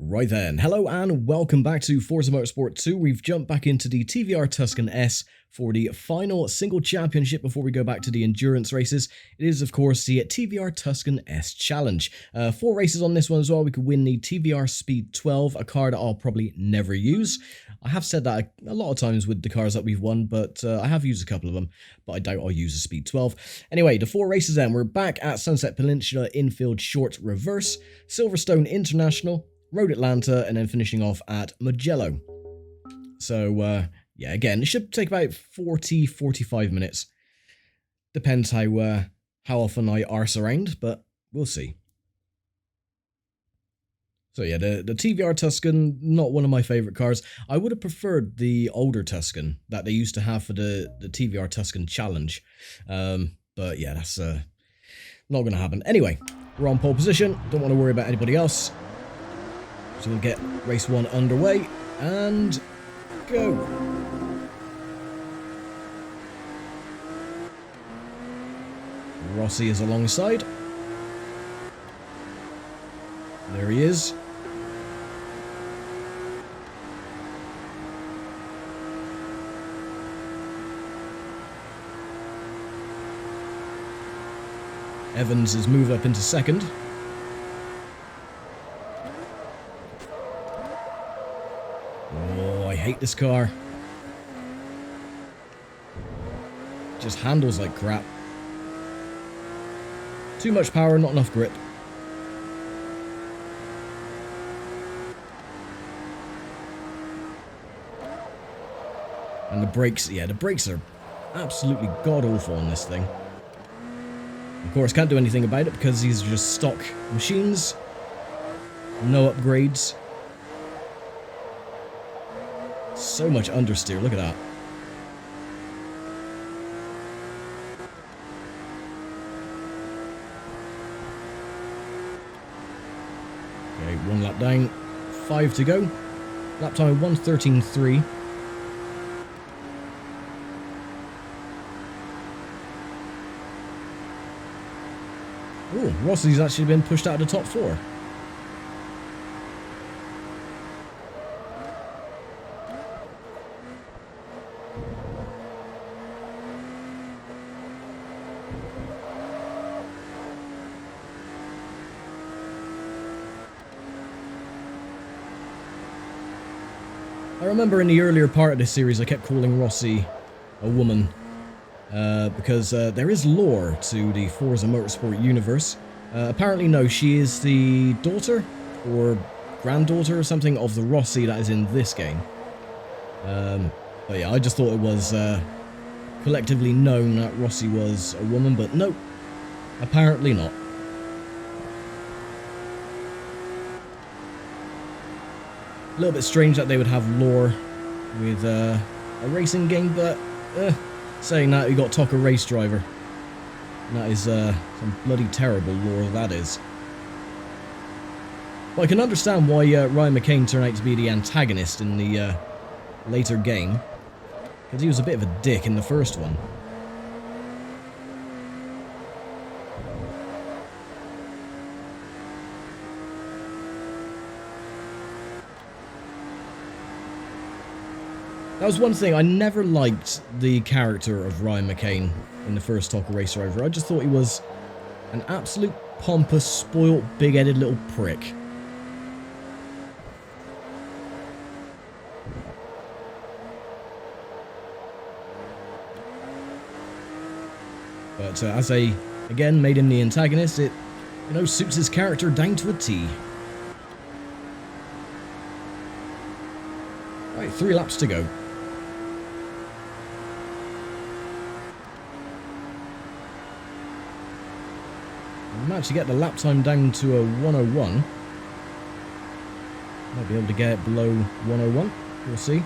Right then, hello and welcome back to Forza Motorsport 2. We've jumped back into the TVR Tuscan S for the final single championship before we go back to the endurance races. It is, of course, the TVR Tuscan S Challenge. 4 races on this one as well. We could win the TVR Speed 12, a car that I'll probably never use. I have said that a lot of times with the cars that we've won, but I have used a couple of them, but I doubt I'll use a Speed 12. Anyway, the 4 races then. We're back at Sunset Peninsula, Infield, Short, Reverse, Silverstone International, Road Atlanta, and then finishing off at Mugello. So, yeah, again, it should take about 40-45 minutes. Depends how often I arse around, but we'll see. So yeah, the TVR Tuscan, not one of my favourite cars. I would have preferred the older Tuscan that they used to have for the TVR Tuscan Challenge. But yeah, that's not going to happen. Anyway, we're on pole position. Don't want to worry about anybody else. So we'll get race 1 underway, and go. Rossi is alongside. There he is. Evans has moved up into second. I hate this car. Just handles like crap. Too much power, not enough grip. And the brakes, yeah, the brakes are absolutely god-awful on this thing. Of course, can't do anything about it because these are just stock machines. No upgrades. So much understeer, look at that. Okay, 1 lap down, 5 to go. Lap time 1:13.3. Oh, Rossi's actually been pushed out of the top 4. I remember in the earlier part of this series I kept calling Rossi a woman, because there is lore to the Forza Motorsport universe. Apparently no, she is the daughter, or granddaughter or something, of the Rossi that is in this game. But yeah, I just thought it was collectively known that Rossi was a woman, but nope, apparently not. A little bit strange that they would have lore with a racing game, but saying that, you got Toca Race Driver. And that is some bloody terrible lore, that is. But I can understand why Ryan McCain turned out to be the antagonist in the later game, because he was a bit of a dick in the first one. That was one thing, I never liked the character of Ryan McCain in the first Toca Race Driver. I just thought he was an absolute pompous, spoilt, big-headed little prick. But as they, again, made him the antagonist, it, you know, suits his character down to a T. Right, 3 laps to go. Managed to get the lap time down to a 1:01. Might be able to get it below 1:01. We'll see.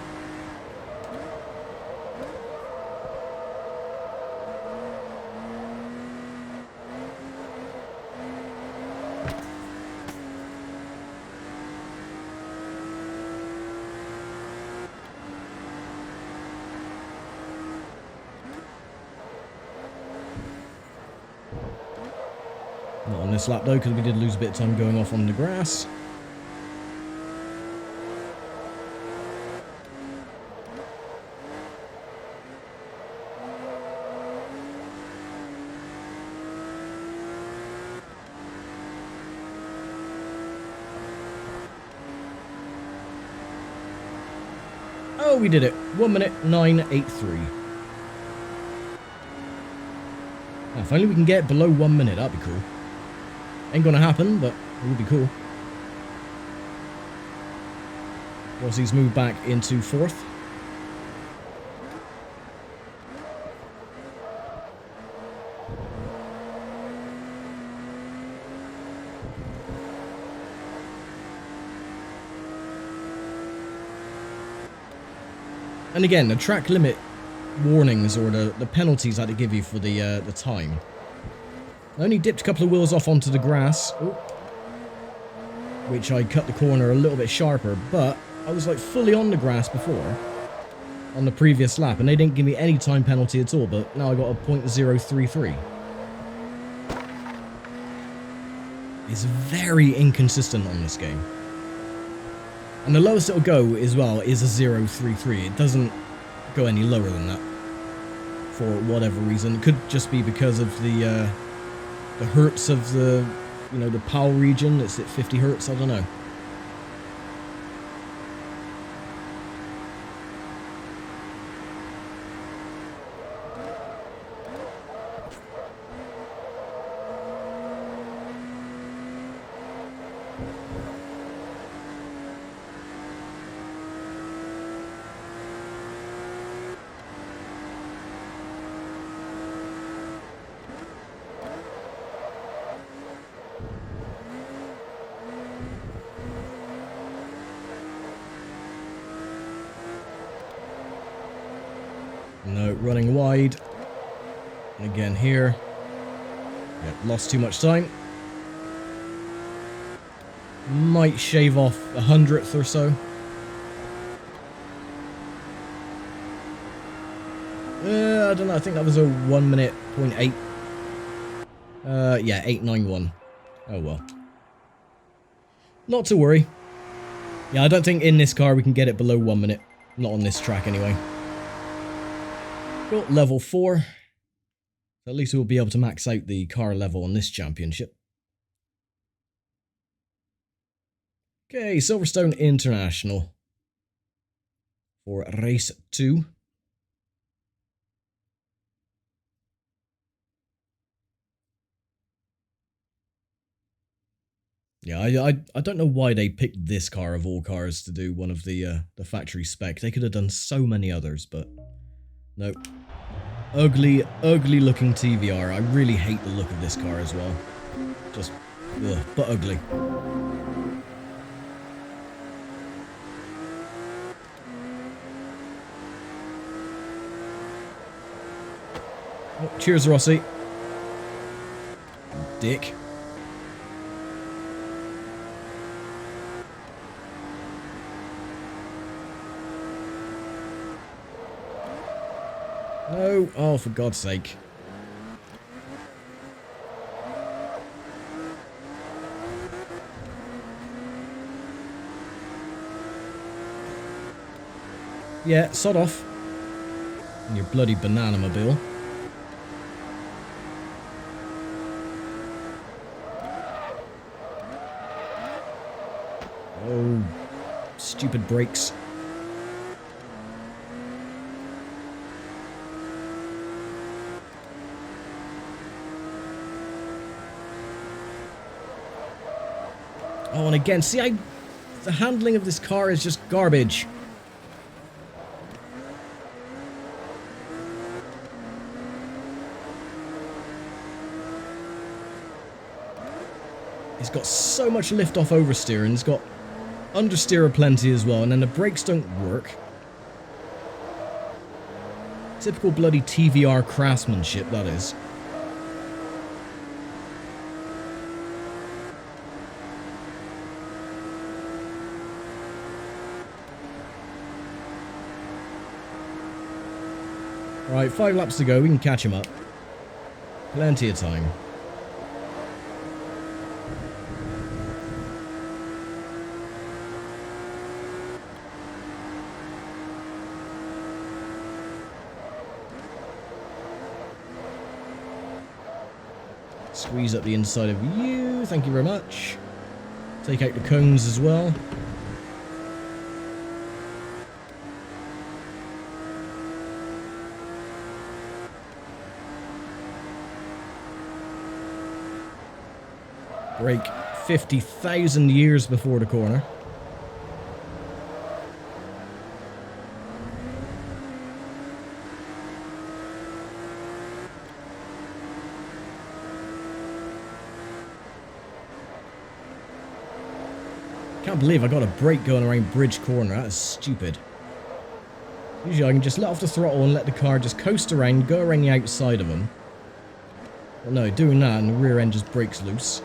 Not on this lap though, because we did lose a bit of time going off on the grass. Oh, we did it. 1 minute 983. Oh, if only we can get below 1 minute, that'd be cool. Ain't gonna happen, but it would be cool. Rossi's moved back into 4th. And again, the track limit warnings or the penalties that they give you for the time. I only dipped a couple of wheels off onto the grass, which I cut the corner a little bit sharper, but I was like fully on the grass before, on the previous lap, and they didn't give me any time penalty at all, but now I got a .033. It's very inconsistent on this game. And the lowest it'll go as well is a 033. It doesn't go any lower than that for whatever reason. It could just be because of the hertz of the, you know, the PAL region. It's at 50 hertz, I don't know. No, running wide. Again here. Yep, lost too much time. Might shave off a 100th or so. I don't know, I think that was a 1 minute .8. Yeah, 891. Oh well. Not to worry. Yeah, I don't think in this car we can get it below 1 minute. Not on this track anyway. Got level 4. At least we'll be able to max out the car level on this championship. Okay, Silverstone International. For race 2. Yeah, I don't know why they picked this car of all cars to do one of the factory spec. They could have done so many others, but nope. Ugly, ugly looking TVR. I really hate the look of this car as well. Just, ugh, but ugly. Oh, cheers, Rossi. Dick. No! Oh, for God's sake. Yeah, sod off. And your bloody banana-mobile. Oh, stupid brakes. Oh, and again, see, the handling of this car is just garbage. It's got so much lift off oversteer, and it's got understeer aplenty as well, and then the brakes don't work. Typical bloody TVR craftsmanship, that is. Right, 5 laps to go, we can catch him up. Plenty of time. Squeeze up the inside of you, thank you very much. Take out the cones as well. Brake 50,000 years before the corner. Can't believe I got a brake going around Bridge Corner. That is stupid. Usually I can just let off the throttle and let the car just coast around, go around the outside of them. Well, no, doing that and the rear end just breaks loose.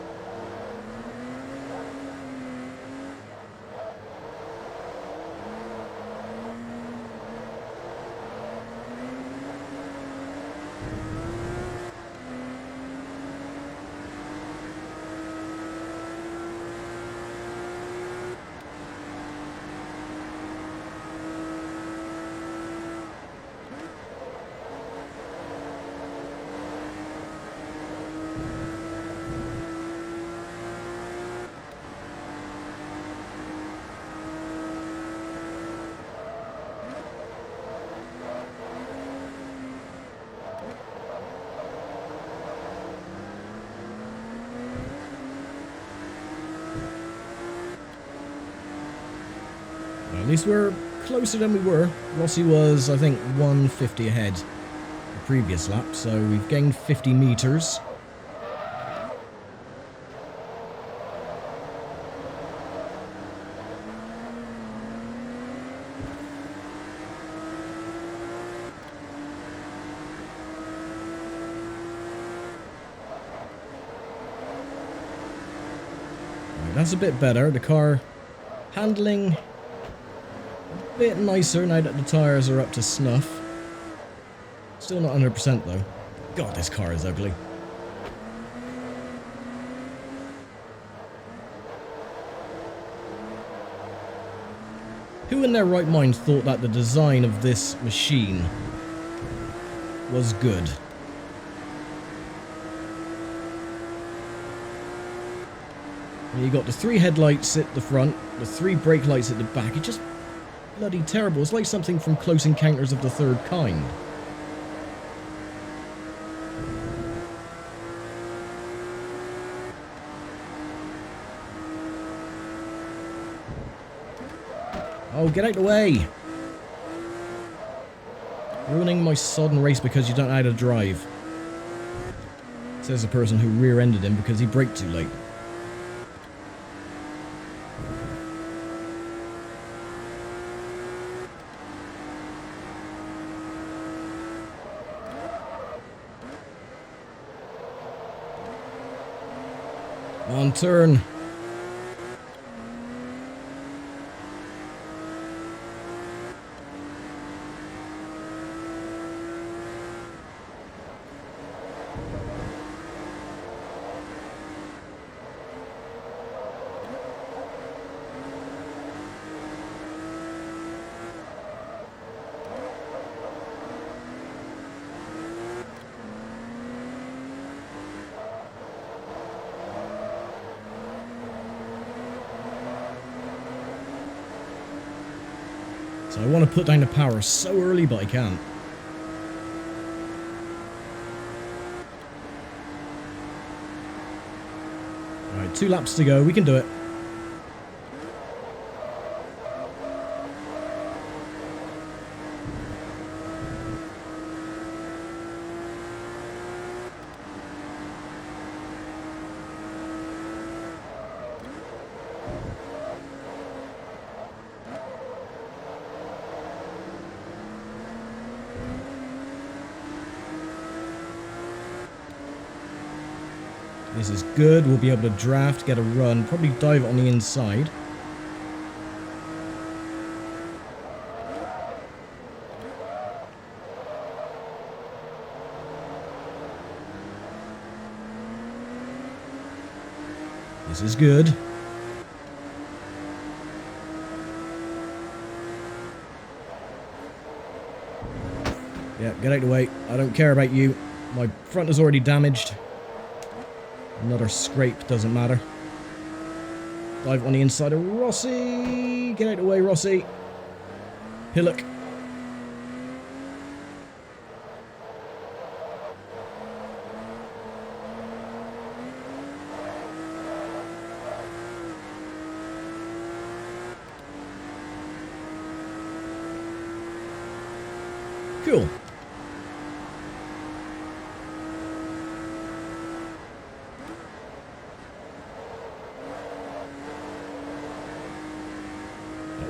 At least we're closer than we were. Rossi was, I think, 150 ahead the previous lap, so we've gained 50 meters. Right, that's a bit better. The car handling bit nicer now that the tyres are up to snuff. Still not 100% though. God, this car is ugly. Who in their right mind thought that the design of this machine was good? And you got the 3 headlights at the front, the 3 brake lights at the back. It just bloody terrible. It's like something from Close Encounters of the Third Kind. Oh, get out the way! Ruining my sodden race because you don't know how to drive. Says the person who rear-ended him because he braked too late. On turn. So I want to put down the power so early, but I can't. Alright, 2 laps to go. We can do it. This is good. We'll be able to draft, get a run, probably dive on the inside. This is good. Yeah, get out of the way. I don't care about you. My front is already damaged. Another scrape, doesn't matter. Dive on the inside of Rossi. Get out of the way, Rossi. Hillock. Cool.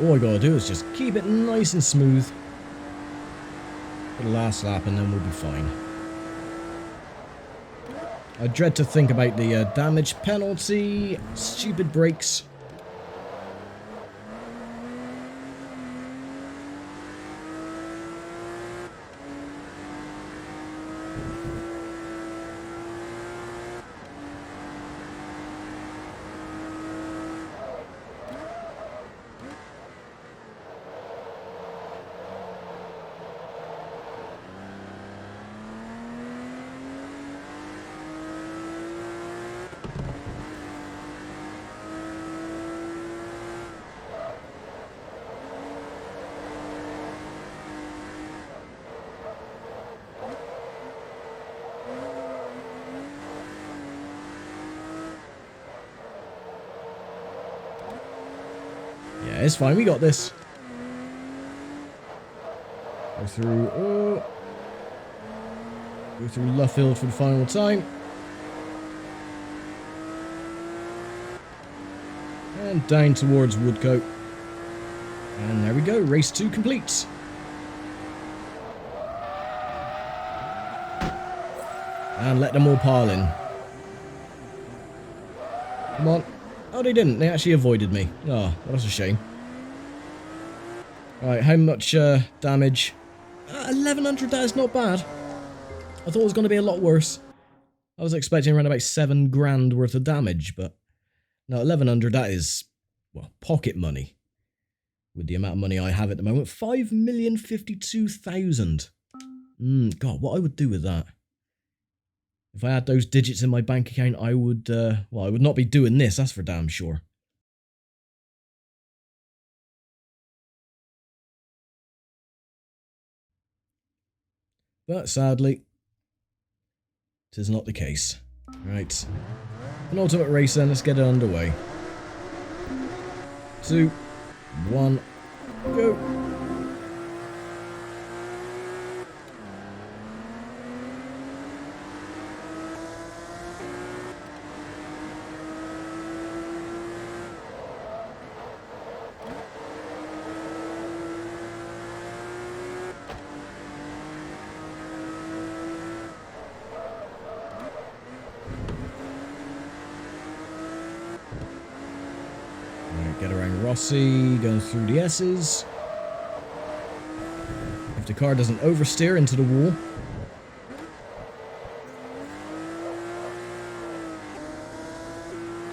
All I gotta do is just keep it nice and smooth for the last lap, and then we'll be fine. I dread to think about the damage penalty, stupid brakes. Yeah, it's fine. We got this. Go through. Oh. Go through Luffield for the final time. And down towards Woodcote. And there we go. Race 2 complete. And let them all pile in. Come on. Oh, they didn't. They actually avoided me. Oh, well, that's a shame. Right, how much damage? 1100, that is not bad. I thought it was going to be a lot worse. I was expecting around about 7 grand worth of damage, but no, 1100, that is, well, pocket money. With the amount of money I have at the moment, 5,052,000. God, what I would do with that. If I had those digits in my bank account, I would, well, I would not be doing this, that's for damn sure. But sadly, it is not the case. Right. Penultimate race then, let's get it underway. 2, 1, go! Get around Rossi, going through the S's. If the car doesn't oversteer into the wall.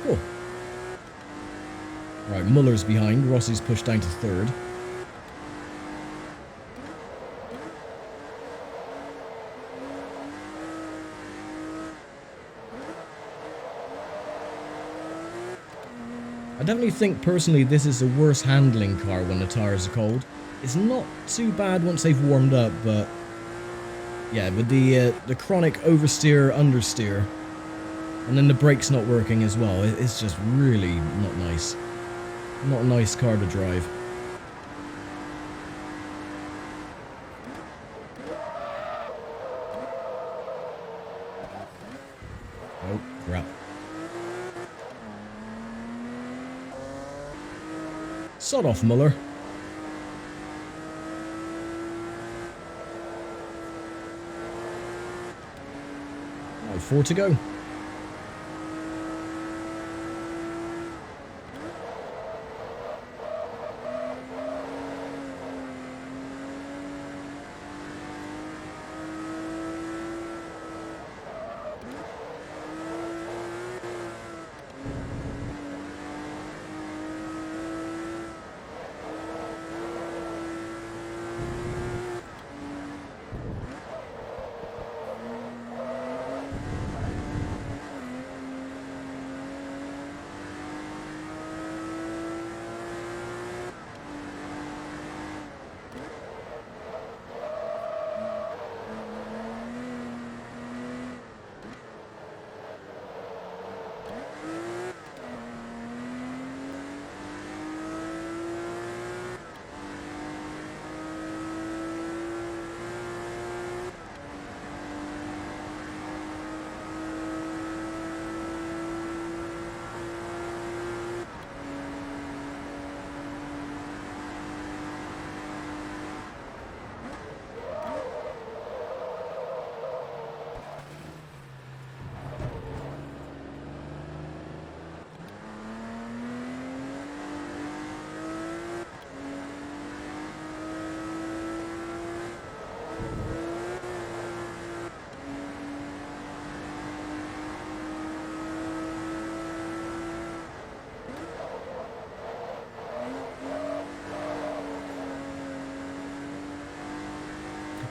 Cool. Right, Muller's behind. Rossi's pushed down to 3rd. I definitely think, personally, this is the worst handling car when the tyres are cold. It's not too bad once they've warmed up, but yeah, with the chronic oversteer, understeer, and then the brakes not working as well, it's just really not nice. Not a nice car to drive. Oh, crap. Sod off, Muller. Oh, 4 to go.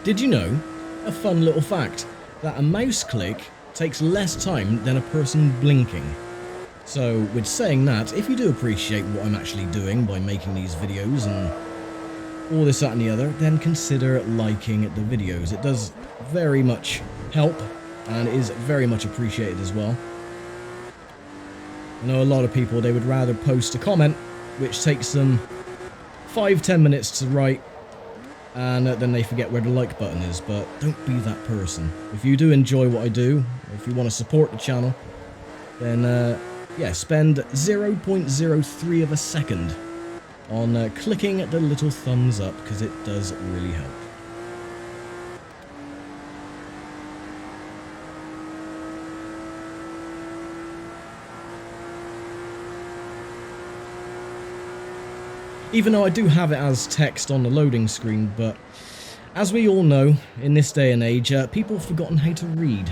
Did you know, a fun little fact, that a mouse click takes less time than a person blinking? So, with saying that, if you do appreciate what I'm actually doing by making these videos and all this, that and the other, then consider liking the videos. It does very much help and is very much appreciated as well. I know a lot of people, they would rather post a comment, which takes them 5-10 minutes to write, and then they forget where the like button is, but don't be that person. If you do enjoy what I do, or if you want to support the channel, then yeah, spend 0.03 of a second on clicking the little thumbs up, because it does really help. Even though I do have it as text on the loading screen, but as we all know, in this day and age, people have forgotten how to read.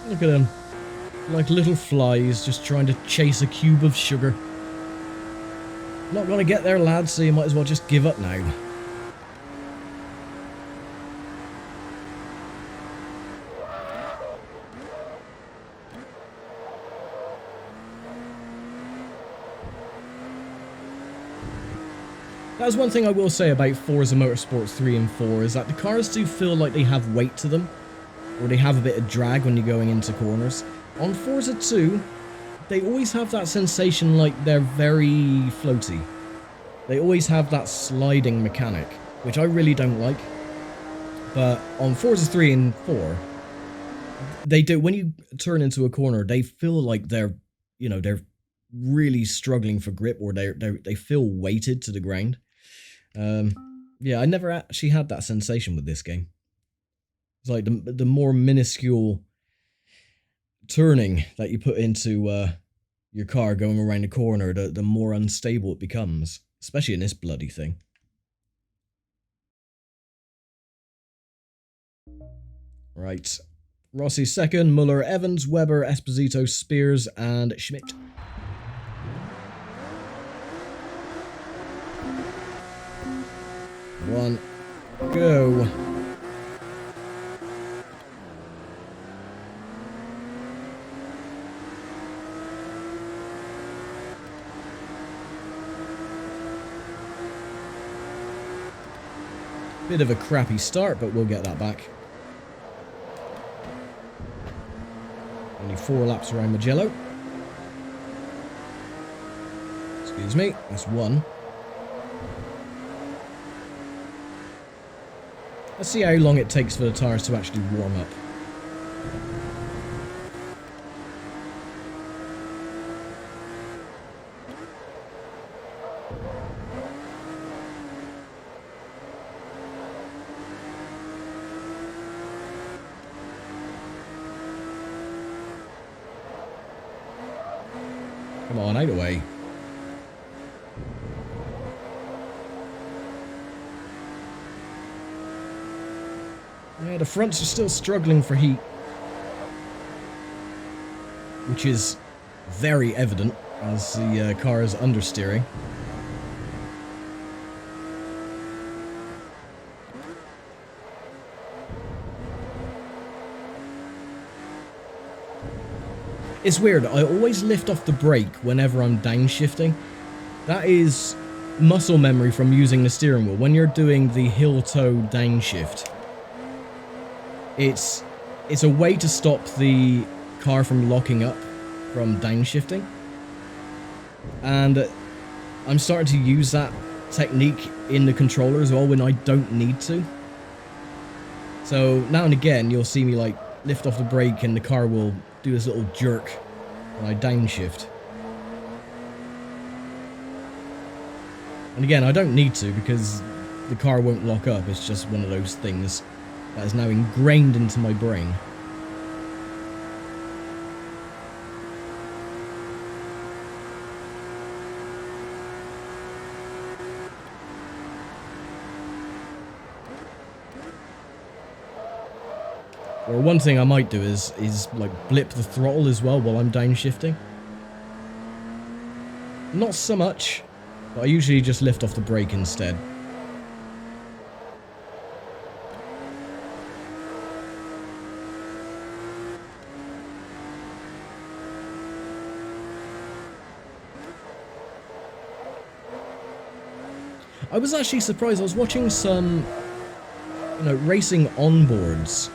Look at them. Like little flies just trying to chase a cube of sugar. Not gonna get there, lads, so you might as well just give up now. That's one thing I will say about Forza Motorsport 3 and 4, is that the cars do feel like they have weight to them, or they have a bit of drag when you're going into corners. On Forza 2, they always have that sensation like they're very floaty. They always have that sliding mechanic, which I really don't like. But on Forza 3 and 4, they do, when you turn into a corner, they feel like they're, you know, they're really struggling for grip, or they feel weighted to the ground. Yeah, I never actually had that sensation with this game. It's like the more minuscule turning that you put into your car going around the corner, the more unstable it becomes, especially in this bloody thing. Right. Rossi second, Muller, Evans, Webber, Esposito, Spears, and Schmidt. 1, go. Bit of a crappy start, but we'll get that back. Only 4 laps around Mugello. Excuse me, that's 1. Let's see how long it takes for the tyres to actually warm up. Come on, out of the way. Yeah, the fronts are still struggling for heat, which is very evident as the car is understeering. It's weird, I always lift off the brake whenever I'm downshifting. That is muscle memory from using the steering wheel. When you're doing the heel-toe downshift, it's a way to stop the car from locking up from downshifting. And I'm starting to use that technique in the controller as well when I don't need to. So now and again you'll see me like lift off the brake and the car will do this little jerk when I downshift. And again, I don't need to because the car won't lock up. It's just one of those things that is now ingrained into my brain. Or one thing I might do is like blip the throttle as well while I'm downshifting. Not so much, but I usually just lift off the brake instead. I was actually surprised. I was watching some, racing onboards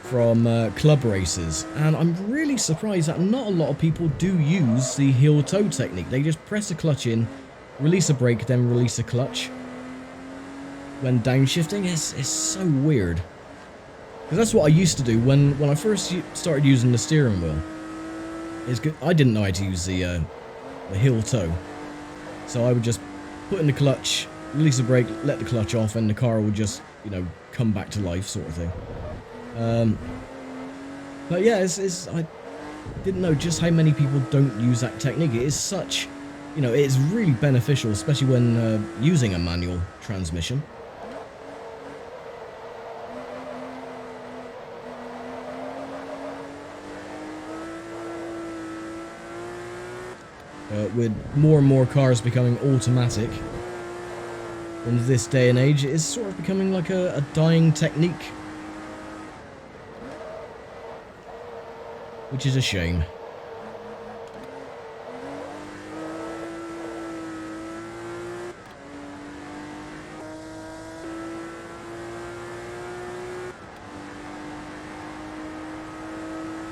from club races, and I'm really surprised that not a lot of people do use the heel-toe technique. They just press the clutch in, release a brake, then release a clutch when downshifting. It's so weird. Because that's what I used to do when I first started using the steering wheel. I didn't know how to use the heel-toe, so I would just put in the clutch, release the brake, let the clutch off, and the car would just, come back to life, sort of thing. But yeah, I didn't know just how many people don't use that technique. It is such, it's really beneficial, especially when using a manual transmission. With more and more cars becoming automatic in this day and age, it is sort of becoming like a dying technique. Which is a shame.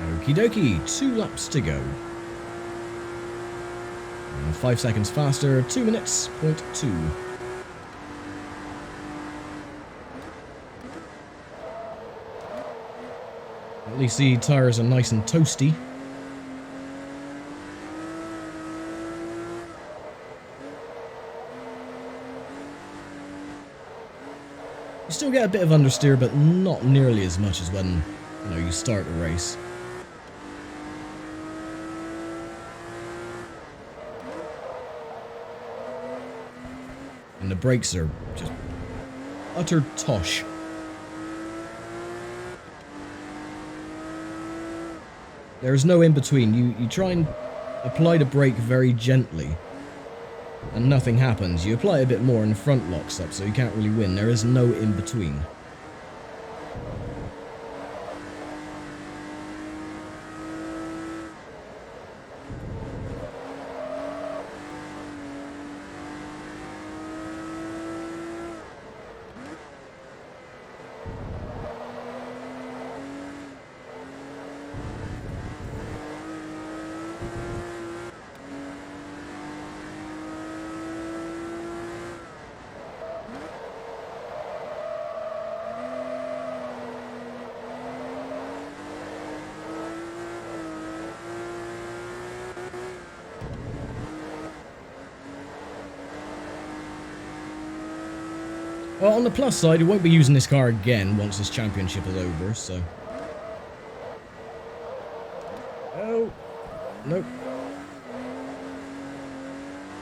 Okie dokie, 2 laps to go. 5 seconds faster, 2 minutes, 0.2. At least the tyres are nice and toasty. You still get a bit of understeer, but not nearly as much as when, you start a race. And the brakes are just utter tosh. There is no in between. You try and apply the brake very gently, and nothing happens. You apply a bit more and the front locks up, so you can't really win. There is no in-between. Well, on the plus side, he won't be using this car again once this championship is over, so... Oh. Nope.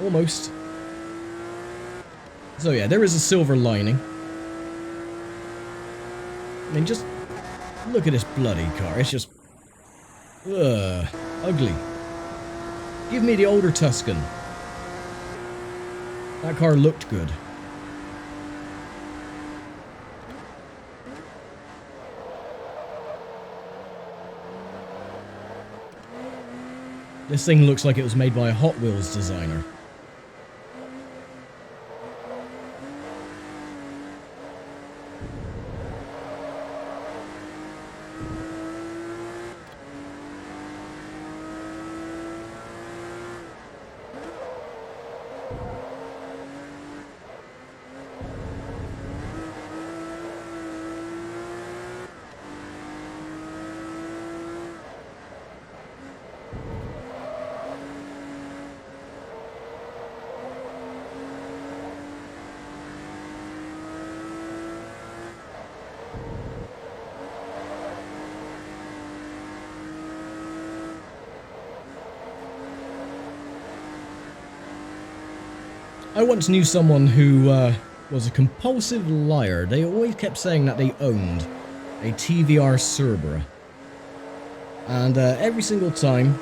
Almost. So yeah, there is a silver lining. I mean, just look at this bloody car. It's just... ugly. Give me the older Tuscan. That car looked good. This thing looks like it was made by a Hot Wheels designer. I once knew someone who was a compulsive liar. They always kept saying that they owned a TVR Cerbera. And every single time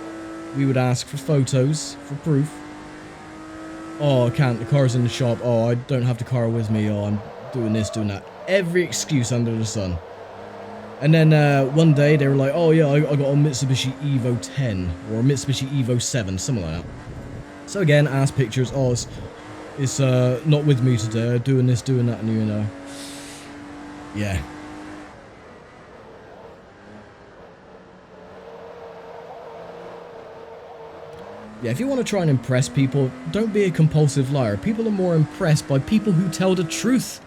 we would ask for photos, for proof. Oh, I can't, the car's in the shop. Oh, I don't have the car with me. Oh, I'm doing this, doing that. Every excuse under the sun. And then one day they were like, oh yeah, I got a Mitsubishi Evo 10 or a Mitsubishi Evo 7, something like that. So again, ask pictures. Oh, it's not with me today, doing this, doing that, and you know. Yeah. Yeah, if you want to try and impress people, don't be a compulsive liar. People are more impressed by people who tell the truth.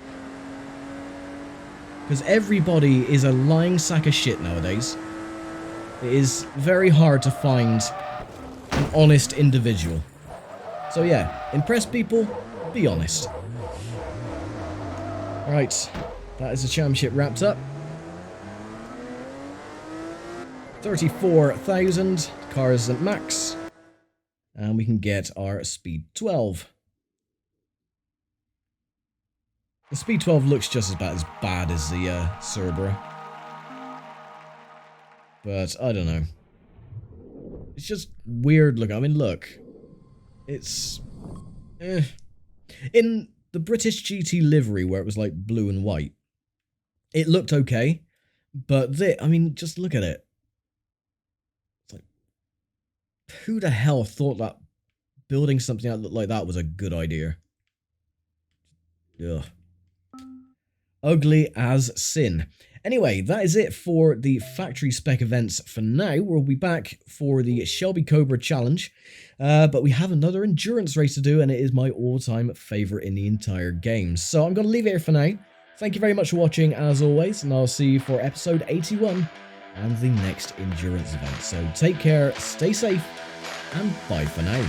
Because everybody is a lying sack of shit nowadays. It is very hard to find an honest individual. So yeah, impress people, be honest. Right, that is the championship wrapped up. 34,000, car is at max. And we can get our speed 12. The speed 12 looks just as bad as the Cerbera. But I don't know. It's just weird look. I mean, look. It's... In the British GT livery, where it was like blue and white, it looked okay. But I mean, just look at it. It's like, who the hell thought that building something that looked like that was a good idea? Ugh. Ugly as sin. Anyway, that is it for the factory spec events for now. We'll be back for the Shelby Cobra Challenge, but we have another endurance race to do, and it is my all-time favourite in the entire game. So I'm going to leave it here for now. Thank you very much for watching, as always, and I'll see you for episode 81 and the next endurance event. So take care, stay safe, and bye for now.